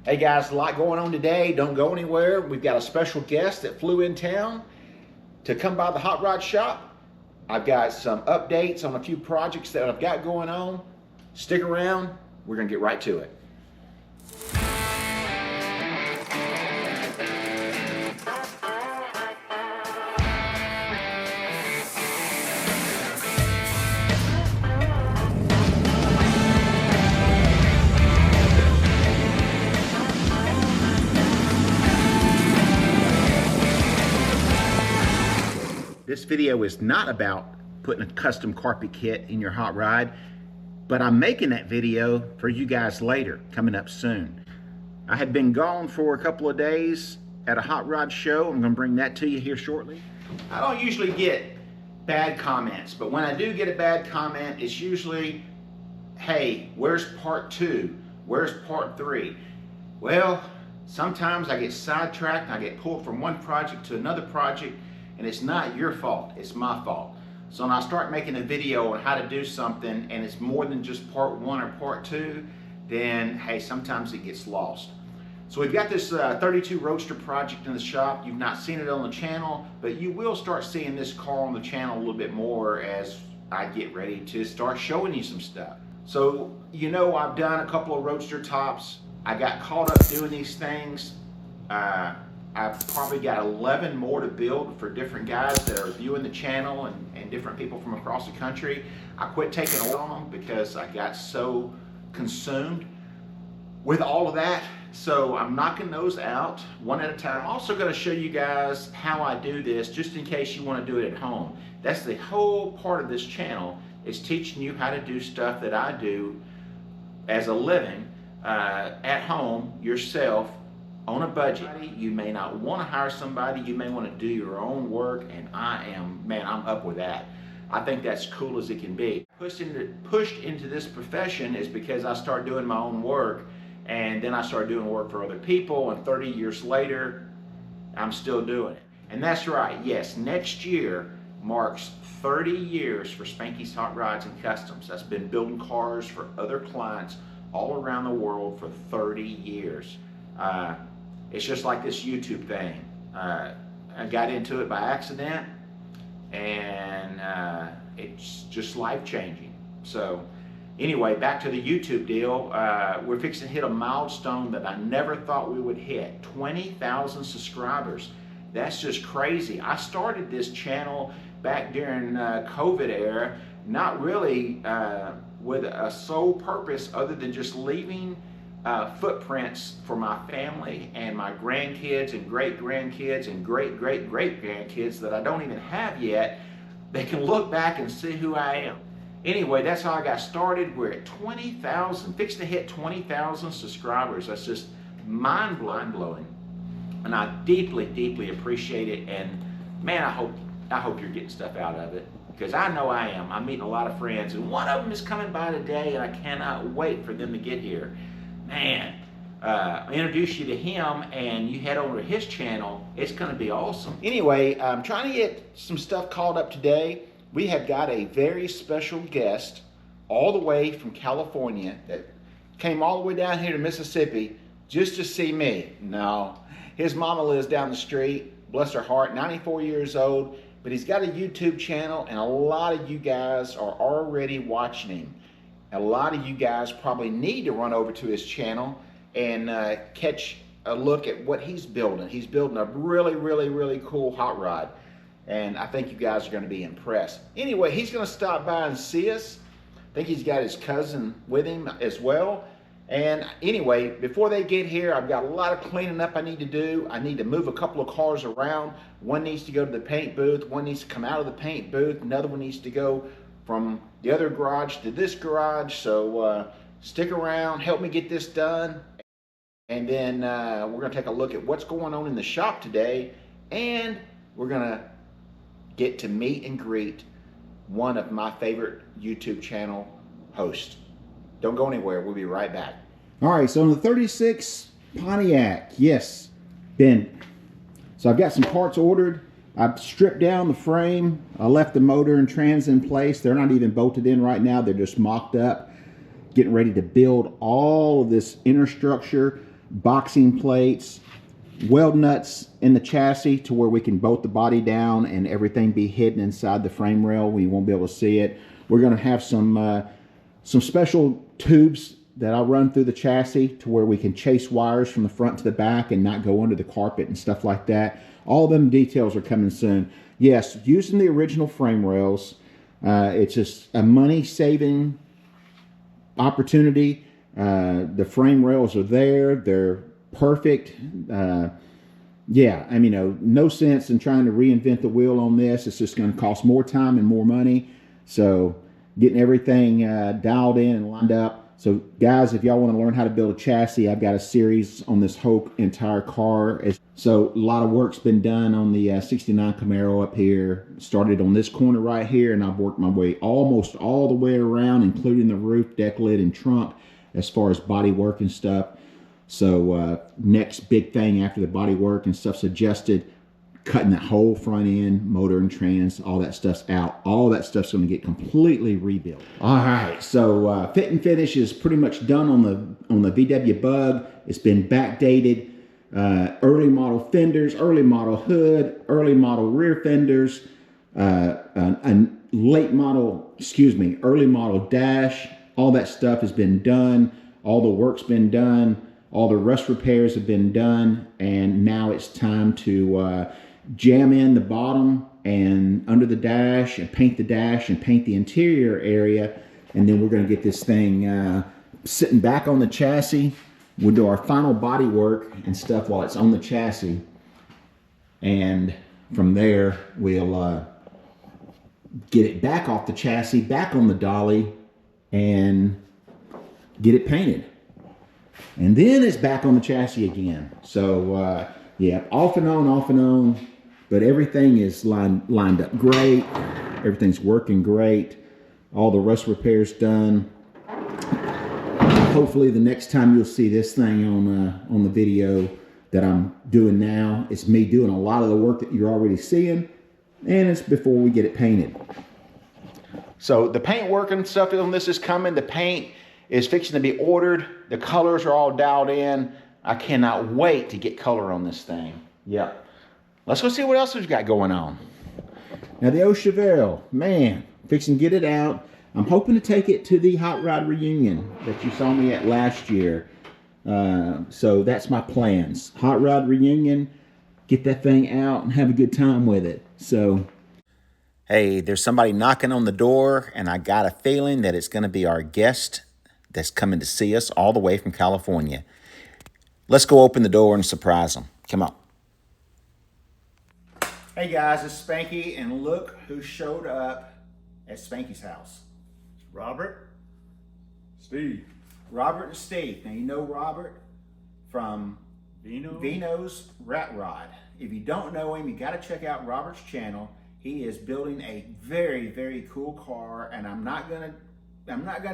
Hey guys, a lot going on today. Don't go anywhere. We've got a special guest that flew in town to come by the hot rod shop. I've got some updates on a few projects that I've got going on. Stick around. We're going to get right to it. This video is not about putting a custom carpet kit in your hot rod, but I'm making that video for you guys later, coming up soon. I had been gone for a couple of days at a hot rod show. I'm going to bring that to you here shortly. I don't usually get bad comments, but when I do get a bad comment, it's usually, hey, where's part 2? Where's part 3? Well, sometimes I get sidetracked and I get pulled from one project to another project, and it's not your fault, it's my fault. So when I start making a video on how to do something and it's more than just part 1 or part 2, then hey, sometimes it gets lost. So we've got this 32 Roadster project in the shop. You've not seen it on the channel, but you will start seeing this car on the channel a little bit more as I get ready to start showing you some stuff. So you know, I've done a couple of Roadster tops. I got caught up doing these things. I've probably got 11 more to build for different guys that are viewing the channel and different people from across the country. I quit taking on them because I got so consumed with all of that. So I'm knocking those out one at a time. I'm also going to show you guys how I do this, just in case you want to do it at home. That's the whole part of this channel, is teaching you how to do stuff that I do as a living at home yourself, on a budget. You may not want to hire somebody, you may want to do your own work, and I'm up with that. I think that's cool as it can be. Pushed into this profession is because I started doing my own work, and then I started doing work for other people, and 30 years later, I'm still doing it. And that's right, yes, next year marks 30 years for Spanky's Hot Rods and Customs. That's been building cars for other clients all around the world for 30 years. It's just like this YouTube thing. I got into it by accident, and it's just life-changing. So anyway, back to the YouTube deal. We're fixing to hit a milestone that I never thought we would hit. 20,000 subscribers. That's just crazy. I started this channel back during COVID era, not really with a sole purpose other than just leaving footprints for my family and my grandkids and great-grandkids and great-great-great-grandkids that I don't even have yet. They can look back and see who I am. Anyway, that's how I got started. We're at 20,000, fixing to hit 20,000 subscribers. That's just mind-blowing. And I deeply, deeply appreciate it. And man, I hope you're getting stuff out of it, because I know I am. I'm meeting a lot of friends, and one of them is coming by today, and I cannot wait for them to get here. Man, I'll introduce you to him, and you head over to his channel. It's going to be awesome. Anyway, I'm trying to get some stuff called up today. We have got a very special guest all the way from California that came all the way down here to Mississippi just to see me. No, his mama lives down the street, bless her heart, 94 years old, but he's got a YouTube channel, and a lot of you guys are already watching him. A lot of you guys probably need to run over to his channel and catch a look at what he's building. He's building a really, really, really cool hot rod, and I think you guys are going to be impressed. Anyway, he's going to stop by and see us. I think he's got his cousin with him as well. And anyway, before they get here, I've got a lot of cleaning up I need to do. I need to move a couple of cars around. One needs to go to the paint booth. One needs to come out of the paint booth. Another one needs to go from the other garage to this garage. So stick around, help me get this done, and then we're going to take a look at what's going on in the shop today, and we're going to get to meet and greet one of my favorite YouTube channel hosts. Don't go anywhere, we'll be right back. All right, so on the 36 Pontiac, yes, Ben. So I've got some parts ordered. I've stripped down the frame. I left the motor and trans in place. They're not even bolted in right now. They're just mocked up. Getting ready to build all of this inner structure. boxing plates, weld nuts in the chassis to where we can bolt the body down and everything be hidden inside the frame rail. We won't be able to see it. We're going to have some special tubes that I'll run through the chassis to where we can chase wires from the front to the back and not go under the carpet and stuff like that. All of them details are coming soon. Yes, using the original frame rails. It's just a money-saving opportunity. The frame rails are there. They're perfect. Yeah, I mean, no sense in trying to reinvent the wheel on this. It's just going to cost more time and more money. So getting everything dialed in and lined up. So guys, if y'all want to learn how to build a chassis, I've got a series on this whole entire car. So a lot of work's been done on the 69 Camaro up here. Started on this corner right here, and I've worked my way almost all the way around, including the roof, deck lid, and trunk, as far as body work and stuff. So next big thing after the body work and stuff's adjusted, cutting that whole front end, motor and trans, all that stuff's out. All that stuff's going to get completely rebuilt. All right, so fit and finish is pretty much done on the VW Bug. It's been backdated. Early model fenders, early model hood, early model rear fenders, early model dash. All that stuff has been done. All the work's been done. All the rust repairs have been done. And now it's time to jam in the bottom and under the dash and paint the interior area. And then we're going to get this thing sitting back on the chassis. We'll do our final body work and stuff while it's on the chassis. And from there, we'll get it back off the chassis, back on the dolly, and get it painted. And then it's back on the chassis again. So yeah, off and on, but everything is lined up great. Everything's working great. All the rust repairs done. Hopefully the next time you'll see this thing on the video that I'm doing now, it's me doing a lot of the work that you're already seeing, and it's before we get it painted. So the paint work and stuff on this is coming. The paint is fixing to be ordered. The colors are all dialed in. I cannot wait to get color on this thing. Yep. Let's go see what else we've got going on. Now the Chevelle, man, fixing to get it out. I'm hoping to take it to the Hot Rod reunion that you saw me at last year. So that's my plans. Hot Rod reunion, get that thing out and have a good time with it. So, hey, there's somebody knocking on the door, and I got a feeling that it's going to be our guest that's coming to see us all the way from California. Let's go open the door and surprise them. Come on. Hey guys, it's Spanky, and look who showed up at Spanky's house. Robert, Steve. Robert and Steve. Now you know Robert from Vino's Rat Rod. If you don't know him, you got to check out Robert's channel. He is building a very, very cool car, and I'm not gonna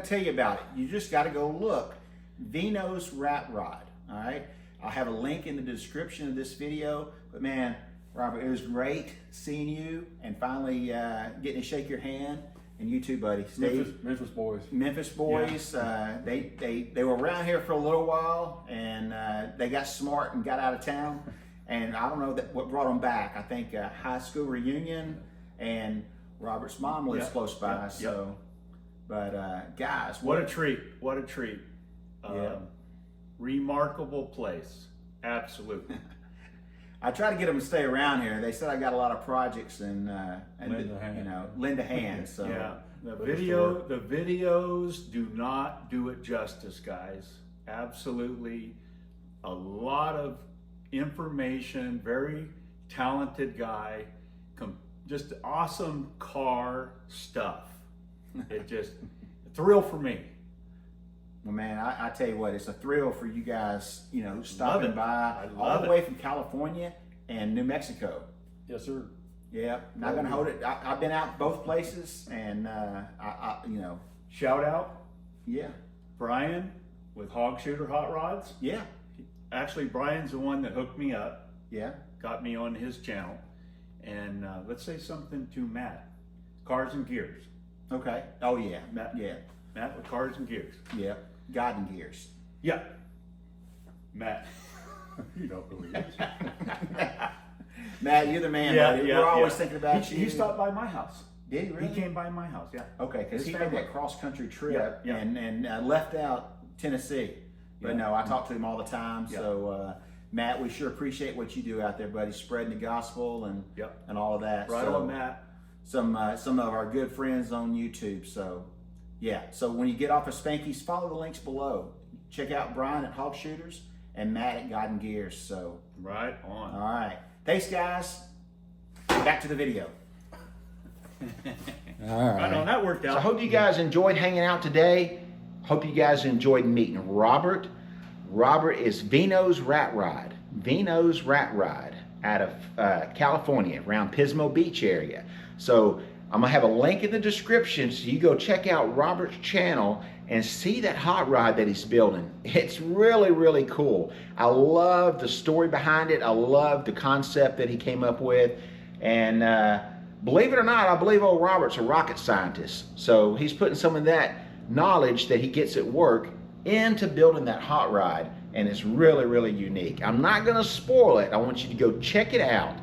tell you about it. You just got to go look. Vino's Rat Rod. All right. I'll have a link in the description of this video. But man, Robert, it was great seeing you and finally getting to shake your hand. And you too, buddy. Steve. Memphis boys. Memphis boys. Yeah. They were around here for a little while, and they got smart and got out of town. And I don't know what brought them back. I think high school reunion, and Robert's mom lives close by. Yep. So, but guys, what a treat! What a treat! Remarkable place. Absolutely. I try to get them to stay around here. They said I got a lot of projects and lend a hand. So yeah, the videos do not do it justice, guys. Absolutely, a lot of information. Very talented guy. Just awesome car stuff. It just a thrill for me. Well, man, I tell you what, it's a thrill for you guys, stopping by all the way from California and New Mexico. Yes, sir. Yeah, not going to hold it. I've been out both places, and, Shout out. Yeah. Brian with Hog Shooter Hot Rods. Yeah. Actually, Brian's the one that hooked me up. Yeah. Got me on his channel. And let's say something to Matt. Cars and Gears. Okay. Oh, yeah. Matt. Yeah. Matt with Cars and Gears. Yeah. God and Gears. Yeah. Matt, you know who he is. Matt, you're the man, buddy. We're always thinking about you. He stopped by my house. Did he really? He came by my house, yeah. Okay, because he made that cross-country trip Yeah. and left out Tennessee. But no, I talk to him all the time. Yeah. So, Matt, we sure appreciate what you do out there, buddy, spreading the gospel and all of that. Right on, Matt. Some of our good friends on YouTube. So, yeah. So when you get off of Spanky's, follow the links below. Check out Brian at Hog Shooters and Matt at God and Gears. So, right on. All right. Thanks, guys. Back to the video. All right. Right on, that worked out. So I hope you guys enjoyed hanging out today. Hope you guys enjoyed meeting Robert. Robert is Vino's Rat Rod. Vino's Rat Rod out of California, around Pismo Beach area. So I'm gonna have a link in the description so you go check out Robert's channel and see that hot rod that he's building. It's really, really cool. I love the story behind it. I love the concept that he came up with. And believe it or not, I believe old Robert's a rocket scientist. So he's putting some of that knowledge that he gets at work into building that hot rod. And it's really, really unique. I'm not gonna spoil it. I want you to go check it out.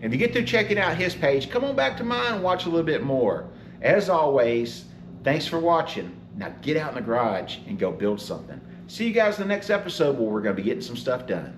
And if you get through checking out his page, come on back to mine and watch a little bit more. As always, thanks for watching. Now get out in the garage and go build something. See you guys in the next episode where we're gonna be getting some stuff done.